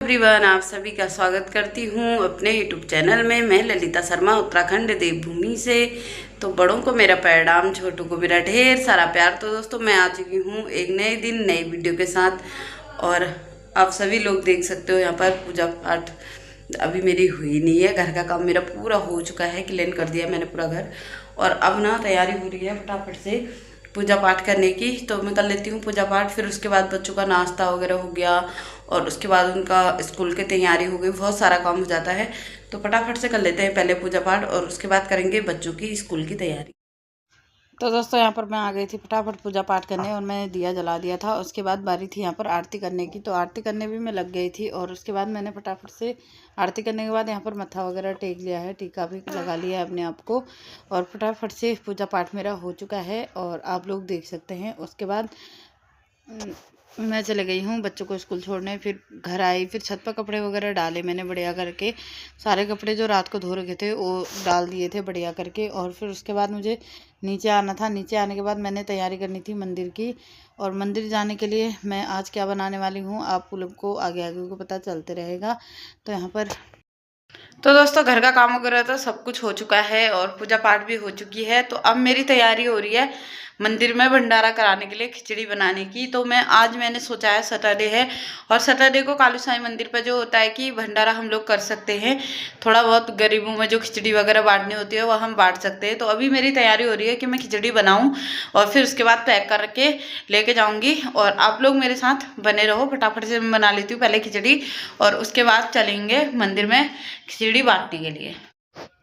Everyone, आप सभी का स्वागत करती हूँ अपने यूट्यूब चैनल में। मैं ललिता शर्मा उत्तराखंड देवभूमि से। तो बड़ों को मेरा प्रणाम, छोटों को मेरा ढेर सारा प्यार। तो दोस्तों, मैं आ चुकी हूँ एक नए दिन नई वीडियो के साथ। और आप सभी लोग देख सकते हो यहाँ पर पूजा पाठ अभी मेरी हुई नहीं है। घर का काम मेरा पूरा हो चुका है, क्लीन कर दिया मैंने पूरा घर। और अब ना तैयारी हो रही है फटाफट से पूजा पाठ करने की। तो मैं कर लेती हूँ पूजा पाठ, फिर उसके बाद बच्चों का नाश्ता वगैरह हो गया और उसके बाद उनका स्कूल की तैयारी हो गई। बहुत सारा काम हो जाता है, तो फटाफट से कर लेते हैं पहले पूजा पाठ और उसके बाद करेंगे बच्चों की स्कूल की तैयारी। तो दोस्तों, यहाँ पर मैं आ गई थी फटाफट पूजा पाठ करने और मैंने दिया जला दिया था। उसके बाद बारी थी यहाँ पर आरती करने की, तो आरती करने भी मैं लग गई थी। और उसके बाद मैंने फटाफट से आरती करने के बाद यहाँ पर मत्था वगैरह टेक लिया है, टीका भी लगा लिया है अपने आप को। और फटाफट से पूजा पाठ मेरा हो चुका है और आप लोग देख सकते हैं। उसके बाद मैं चले गई हूँ बच्चों को स्कूल छोड़ने। फिर घर आई, फिर छत पर कपड़े वगैरह डाले मैंने बढ़िया करके। सारे कपड़े जो रात को धो रखे थे वो डाल दिए थे बढ़िया करके। और फिर उसके बाद मुझे नीचे आना था। नीचे आने के बाद मैंने तैयारी करनी थी मंदिर की। और मंदिर जाने के लिए मैं आज क्या बनाने वाली हूँ आप लोग को आगे आगे को पता चलते रहेगा। तो यहाँ पर तो दोस्तों, घर का काम वगैरह तो सब कुछ हो चुका है और पूजा पाठ भी हो चुकी है। तो अब मेरी तैयारी हो रही है मंदिर में भंडारा कराने के लिए, खिचड़ी बनाने की। तो मैंने सोचा है, सैटरडे है और सैटरडे को कालू साईं मंदिर पर जो होता है कि भंडारा हम लोग कर सकते हैं। थोड़ा बहुत गरीबों में जो खिचड़ी वगैरह बांटनी होती है वह हम बांट सकते हैं। तो अभी मेरी तैयारी हो रही है कि मैं खिचड़ी बनाऊं और फिर उसके बाद पैक करके लेके जाऊंगी। और आप लोग मेरे साथ बने रहो। फटाफट से मैं बना लेती हूँ पहले खिचड़ी और उसके बाद चलेंगे मंदिर में खिचड़ी बांटने के लिए।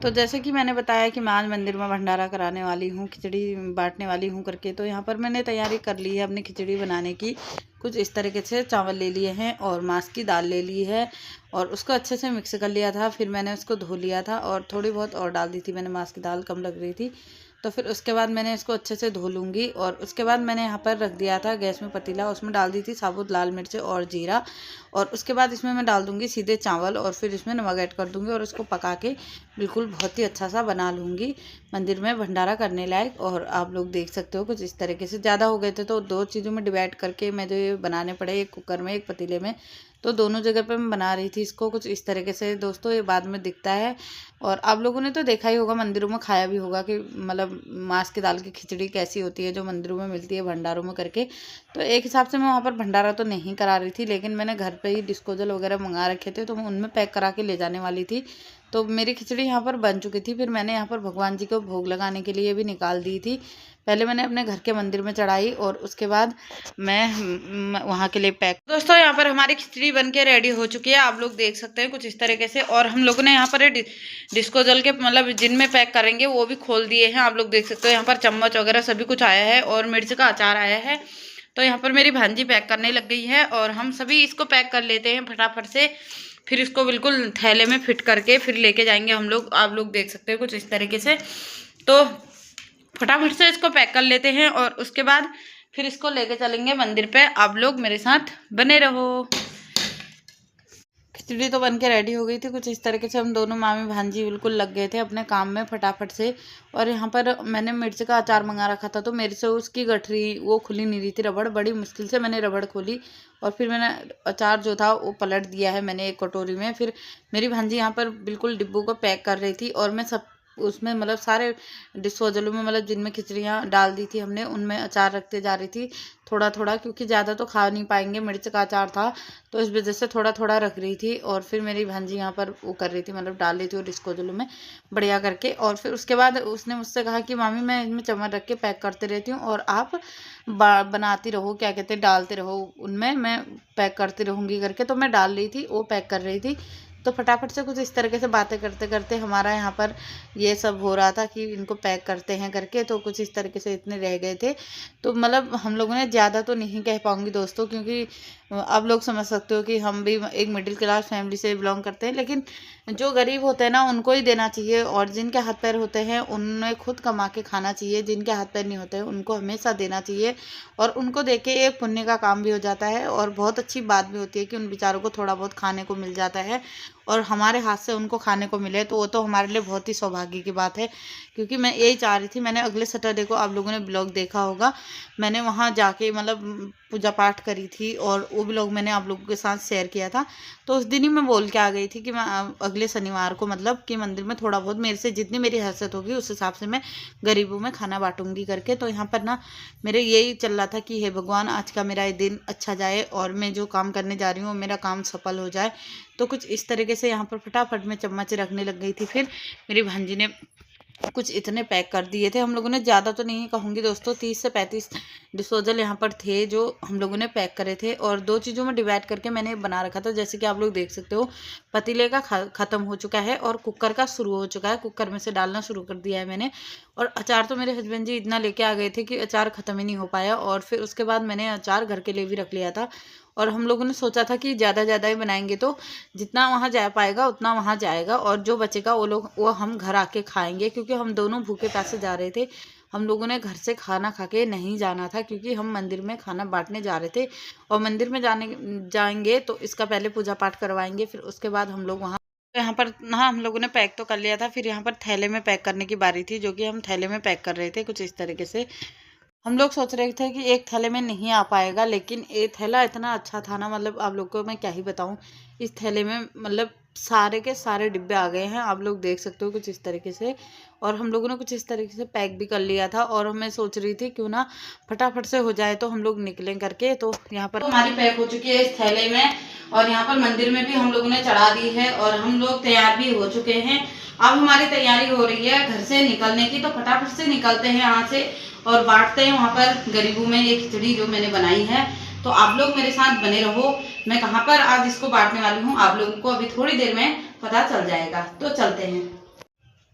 तो जैसे कि मैंने बताया कि मैं आज मंदिर में भंडारा कराने वाली हूँ, खिचड़ी बांटने वाली हूँ करके। तो यहाँ पर मैंने तैयारी कर ली है अपनी खिचड़ी बनाने की। कुछ इस तरीके से चावल ले लिए हैं और मास की दाल ले ली है और उसको अच्छे से मिक्स कर लिया था। फिर मैंने उसको धो लिया था और थोड़ी बहुत और डाल दी थी मैंने, मास की दाल कम लग रही थी। तो फिर उसके बाद मैंने इसको अच्छे से धो लूँगी। और उसके बाद मैंने यहाँ पर रख दिया था गैस में पतीला, उसमें डाल दी थी साबुत लाल मिर्च और जीरा। और उसके बाद इसमें मैं डाल दूँगी सीधे चावल और फिर इसमें नमक ऐड कर दूँगी और उसको पका के बिल्कुल बहुत ही अच्छा सा बना लूँगी मंदिर में भंडारा करने लायक। और आप लोग देख सकते हो कुछ इस तरीके से। ज़्यादा हो गए थे तो दो चीज़ों में डिवाइड करके मुझे ये बनाने पड़े, एक कुकर में एक पतीले में। तो दोनों जगह पे मैं बना रही थी इसको कुछ इस तरीके से। दोस्तों, ये बाद में दिखता है और आप लोगों ने तो देखा ही होगा, मंदिरों में खाया भी होगा कि मतलब मांस की दाल की खिचड़ी कैसी होती है जो मंदिरों में मिलती है भंडारों में करके। तो एक हिसाब से मैं वहाँ पर भंडारा तो नहीं करा रही थी, लेकिन मैंने घर पे ही डिस्पोजल वगैरह मंगा रखे थे तो मैं उनमें पैक करा के ले जाने वाली थी। तो मेरी खिचड़ी यहाँ पर बन चुकी थी। फिर मैंने यहाँ पर भगवान जी को भोग लगाने के लिए भी निकाल दी थी। पहले मैंने अपने घर के मंदिर में चढ़ाई और उसके बाद मैं वहाँ के लिए पैक। दोस्तों, यहाँ पर हमारी खिचड़ी बन के रेडी हो चुकी है, आप लोग देख सकते हैं कुछ इस तरीके से। और हम लोगों ने यहाँ पर डिस्पोजल के मतलब जिनमें पैक करेंगे वो भी खोल दिए हैं, आप लोग देख सकते हो। यहाँ पर चम्मच वगैरह सभी कुछ आया है और मिर्च का अचार आया है। तो यहाँ पर मेरी भांजी पैक करने लग गई है और हम सभी इसको पैक कर लेते हैं फटाफट से। फिर इसको बिल्कुल थैले में फिट करके फिर लेके जाएंगे हम लोग, आप लोग देख सकते हैं कुछ इस तरीके से। तो फटाफट से इसको पैक कर लेते हैं और उसके बाद फिर इसको लेके चलेंगे मंदिर पे। आप लोग मेरे साथ बने रहो। खिचड़ी तो बन के रेडी हो गई थी कुछ इस तरीके से। हम दोनों मामी भांजी बिल्कुल लग गए थे अपने काम में फटाफट से। और यहाँ पर मैंने मिर्च का अचार मंगा रखा था तो मेरे से उसकी गठरी वो खुली नहीं रही थी, रबड़। बड़ी मुश्किल से मैंने रबड़ खोली और फिर मैंने अचार जो था वो पलट दिया है मैंने एक कटोरी में। फिर मेरी भांजी यहाँ पर बिल्कुल डिब्बों को पैक कर रही थी और मैं सब उसमें मतलब सारे डिस्पोजलों में मतलब जिनमें खिचड़ियाँ डाल दी थी हमने उनमें अचार रखते जा रही थी थोड़ा थोड़ा, क्योंकि ज़्यादा तो खा नहीं पाएंगे, मिर्च का अचार था तो इस वजह से थोड़ा थोड़ा रख रही थी। और फिर मेरी भांजी यहाँ पर वो कर रही थी, मतलब डाल रही थी वो डिस्पोजलों में बढ़िया करके। और फिर उसके बाद उसने मुझसे कहा कि मामी मैं इनमें चम्मच रख के पैक करते रहती हूँ और आप बनाती रहो, क्या कहते हैं, डालते रहो उनमें, मैं पैक करती रहूँगी करके। तो मैं डाल रही थी, वो पैक कर रही थी। तो फटाफट से कुछ इस तरीके से बातें करते करते हमारा यहाँ पर ये सब हो रहा था कि इनको पैक करते हैं करके। तो कुछ इस तरीके से इतने रह गए थे। तो मतलब हम लोगों ने ज़्यादा तो नहीं कह पाऊँगी दोस्तों, क्योंकि आप लोग समझ सकते हो कि हम भी एक मिडिल क्लास फैमिली से बिलोंग करते हैं। लेकिन जो गरीब होते हैं ना उनको ही देना चाहिए और जिनके हाथ पैर होते हैं उन्हें खुद कमा के खाना चाहिए। जिनके हाथ पैर नहीं होते हैं उनको हमेशा देना चाहिए और उनको दे के एक पुण्य का काम भी हो जाता है और बहुत अच्छी बात भी होती है कि उन बेचारों को थोड़ा बहुत खाने को मिल जाता है। और हमारे हाथ से उनको खाने को मिले तो वो तो हमारे लिए बहुत ही सौभाग्य की बात है। क्योंकि मैं यही चाह रही थी, मैंने अगले सैटरडे को आप लोगों ने ब्लॉग देखा होगा, मैंने वहाँ जाके मतलब पूजा पाठ करी थी और वो ब्लॉग मैंने आप लोगों के साथ शेयर किया था। तो उस दिन ही मैं बोल के आ गई थी कि मैं अगले शनिवार को मतलब कि मंदिर में थोड़ा बहुत मेरे से जितनी मेरी हैसियत होगी उस हिसाब से मैं गरीबों में खाना बांटूंगी करके। तो यहाँ पर ना मेरे यही चल रहा था कि हे भगवान, आज का मेरा ये दिन अच्छा जाए और मैं जो काम करने जा रही हूँ मेरा काम सफल हो जाए। तो कुछ इस तरीके से यहाँ पर फटाफट में चम्मच रखने लग गई थी। फिर मेरी भांजी ने कुछ इतने पैक कर दिए थे, हम लोगों ने ज़्यादा तो नहीं कहूँगी दोस्तों, 30 से 35 डिस्पोजल यहाँ पर थे जो हम लोगों ने पैक करे थे। और 2 चीज़ों में डिवाइड करके मैंने बना रखा था। जैसे कि आप लोग देख सकते हो, पतीले का ख़त्म हो चुका है और कुकर का शुरू हो चुका है, कुकर में से डालना शुरू कर दिया है मैंने। और अचार तो मेरे हस्बैंड जी इतना लेके आ गए थे कि अचार ख़त्म ही नहीं हो पाया। और फिर उसके बाद मैंने अचार घर के लिए भी रख लिया था। और हम लोगों ने सोचा था कि ज़्यादा ही बनाएंगे तो जितना वहाँ जा पाएगा उतना वहाँ जाएगा, और जो बचेगा वो हम घर आके खाएंगे। क्योंकि हम दोनों भूखे प्यासे जा रहे थे, हम लोगों ने घर से खाना खा के नहीं जाना था, क्योंकि हम मंदिर में खाना बांटने जा रहे थे। और मंदिर में जाएंगे तो इसका पहले पूजा पाठ करवाएंगे, फिर उसके बाद हम लोग वहाँ यहाँ पर हाँ हम लोगों ने पैक तो कर लिया था। फिर यहाँ पर थैले में पैक करने की बारी थी, जो कि हम थैले में पैक कर रहे थे कुछ इस तरीके से। हम लोग सोच रहे थे कि एक थैले में नहीं आ पाएगा, लेकिन ये थैला इतना अच्छा था ना, मतलब आप लोग को मैं क्या ही बताऊं। इस थैले में मतलब सारे के सारे डिब्बे आ गए हैं, आप लोग देख सकते हो कुछ इस तरीके से। और हम लोगों ने कुछ इस तरीके से पैक भी कर लिया था। और मैं सोच रही थी क्यों ना फटाफट से हो जाए तो हम लोग निकलें करके। तो यहाँ पर हमारी पैक हो चुकी है इस थैले में, और यहाँ पर मंदिर में भी हम लोगों ने चढ़ा दी है और हम लोग तैयार भी हो चुके हैं। अब हमारी तैयारी हो रही है घर से निकलने की, तो फटाफट से निकलते हैं यहाँ से और बांटते हैं वहाँ पर गरीबों में ये खिचड़ी जो मैंने बनाई है। तो आप लोग मेरे साथ बने रहो, मैं कहाँ पर आज इसको बांटने वाली हूँ आप लोगों को अभी थोड़ी देर में पता चल जाएगा। तो चलते हैं।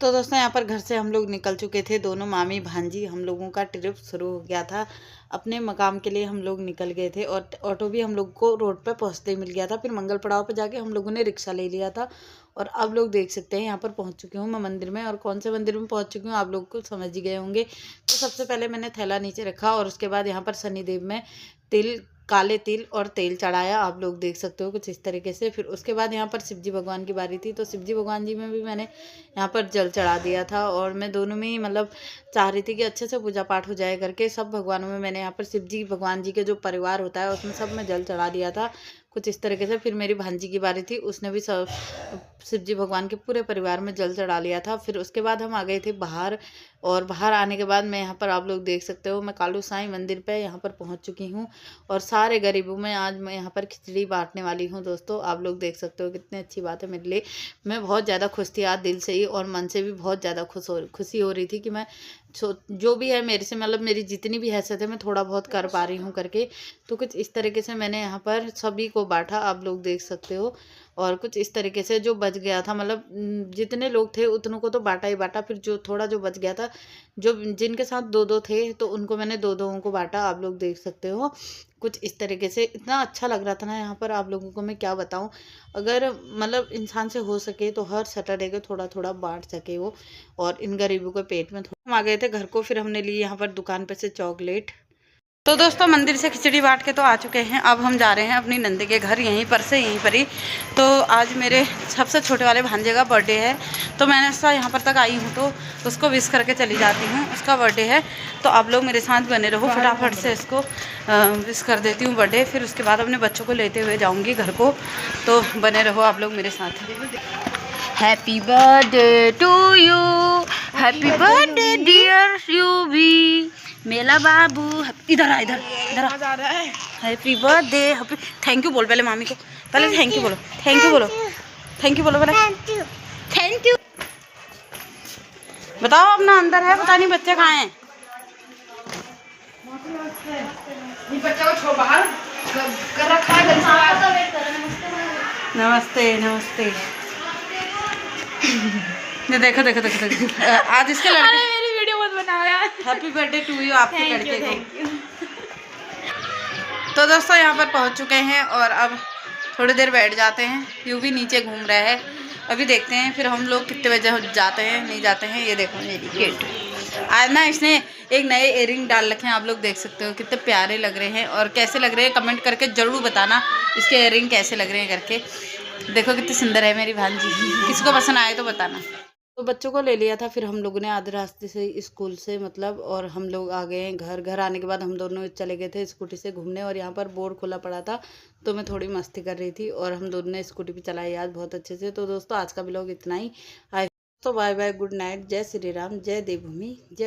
तो दोस्तों यहाँ पर घर से हम लोग निकल चुके थे, दोनों मामी भांजी, हम लोगों का ट्रिप शुरू हो गया था। अपने मकाम के लिए हम लोग निकल गए थे और ऑटो भी हम लोग को रोड पे पहुँचते ही मिल गया था। फिर मंगल पड़ाव पे जाके हम लोगों ने रिक्शा ले लिया था। और अब लोग देख सकते हैं यहाँ पर पहुँच चुकी हूँ मैं मंदिर में। और कौन से मंदिर में पहुँच चुकी हूँ आप लोग को समझ ही गए होंगे। तो सबसे पहले मैंने थैला नीचे रखा और उसके बाद यहाँ पर शनिदेव में तिल, काले तिल और तेल चढ़ाया, आप लोग देख सकते हो कुछ इस तरीके से। फिर उसके बाद यहाँ पर शिवजी भगवान की बारी थी, तो शिवजी भगवान जी में भी मैंने यहाँ पर जल चढ़ा दिया था। और मैं दोनों में ही मतलब चाह रही थी कि अच्छे से पूजा पाठ हो जाए करके। सब भगवानों में मैंने यहाँ पर शिवजी भगवान जी के जो परिवार होता है उसमें सब में जल चढ़ा दिया था कुछ इस तरीके से। फिर मेरी भांजी की बारी थी, उसने भी सब शिवजी भगवान के पूरे परिवार में जल चढ़ा लिया था। फिर उसके बाद हम आ गए थे बाहर, और बाहर आने के बाद मैं यहाँ पर आप लोग देख सकते हो मैं कालू साईं मंदिर पे यहाँ पर पहुँच चुकी हूँ। और सारे गरीबों में आज मैं यहाँ पर खिचड़ी बांटने वाली हूँ दोस्तों, आप लोग देख सकते हो कितनी अच्छी बात है मेरे लिए। मैं बहुत ज़्यादा खुश थी आज, दिल से ही और मन से भी बहुत ज़्यादा खुशी हो रही थी कि मैं जो भी है मेरे से मतलब मेरी जितनी भी हैसियत है मैं थोड़ा बहुत कर पा रही हूँ करके। तो कुछ इस तरीके से मैंने यहाँ पर सभी को बांटा, आप लोग देख सकते हो। और कुछ इस तरीके से जो बच गया था मतलब जितने लोग थे उतनों को तो बांटा ही बांटा। फिर जो थोड़ा जो बच गया था, जो जिनके साथ 2-2 थे तो उनको मैंने 2-2 को बांटा, आप लोग देख सकते हो कुछ इस तरीके से। इतना अच्छा लग रहा था ना यहाँ पर, आप लोगों को मैं क्या बताऊँ। अगर मतलब इंसान से हो सके तो हर सैटरडे को थोड़ा थोड़ा बांट सके वो, और इन गरीबों के पेट में थोड़ा। हम आ गए थे घर को, फिर हमने ली यहाँ पर दुकान पे से चॉकलेट। तो दोस्तों मंदिर से खिचड़ी बांट के तो आ चुके हैं, अब हम जा रहे हैं अपनी नंदी के घर, यहीं पर ही। तो आज मेरे सबसे छोटे वाले भांजे का बर्थडे है, तो मैंने ऐसा यहाँ पर तक आई हूँ तो उसको विश करके चली जाती हूँ, उसका बर्थडे है। तो आप लोग मेरे साथ बने रहो, फटाफट से इसको विश कर देती हूँ बर्थडे। फिर उसके बाद अपने बच्चों को लेते हुए जाऊँगी घर को, तो बने रहो आप लोग मेरे साथ। Happy birthday to you, happy birthday dear Yuvi, मेला बाबू। इधर आ, इधर happy birthday, happy. Thank you बोल पहले मामी को, पहले थैंक यू बोलो, थैंक यू बोलो, थैंक यू बोलो पहले, थैंक यू। बताओ अपना अंदर है, पता नहीं बच्चे कहाँ हैं। नमस्ते नमस्ते। देखो देखो देखो देखो आज इसके लड़के मेरी वीडियो मत बनाओ यार। हैप्पी बर्थडे टू यू आपके लड़के को। तो दोस्तों यहाँ पर पहुँच चुके हैं और अब थोड़ी देर बैठ जाते हैं। यू भी नीचे घूम रहा है, अभी देखते हैं फिर हम लोग कितने बजे जाते हैं नहीं जाते हैं। ये देखो मेरी किट, आज ना इसने एक नए इयररिंग डाल रखे हैं, आप लोग देख सकते हो कितने प्यारे लग रहे हैं। और कैसे लग रहे हैं कमेंट करके ज़रूर बताना इसके इयररिंग कैसे लग रहे हैं करके। देखो कितनी सुंदर है मेरी भांजी। किसको पसंद आए तो बताना। तो बच्चों को ले लिया था, फिर हम लोगों ने आधे रास्ते से स्कूल से मतलब, और हम लोग आ गए हैं घर। घर आने के बाद हम दोनों चले गए थे स्कूटी से घूमने, और यहाँ पर बोर्ड खुला पड़ा था तो मैं थोड़ी मस्ती कर रही थी, और हम दोनों ने स्कूटी भी चलाई आज बहुत अच्छे से। तो दोस्तों आज का ब्लॉग इतना ही। तो बाय बाय, गुड नाइट, जय श्री राम, जय देवभूमि, जय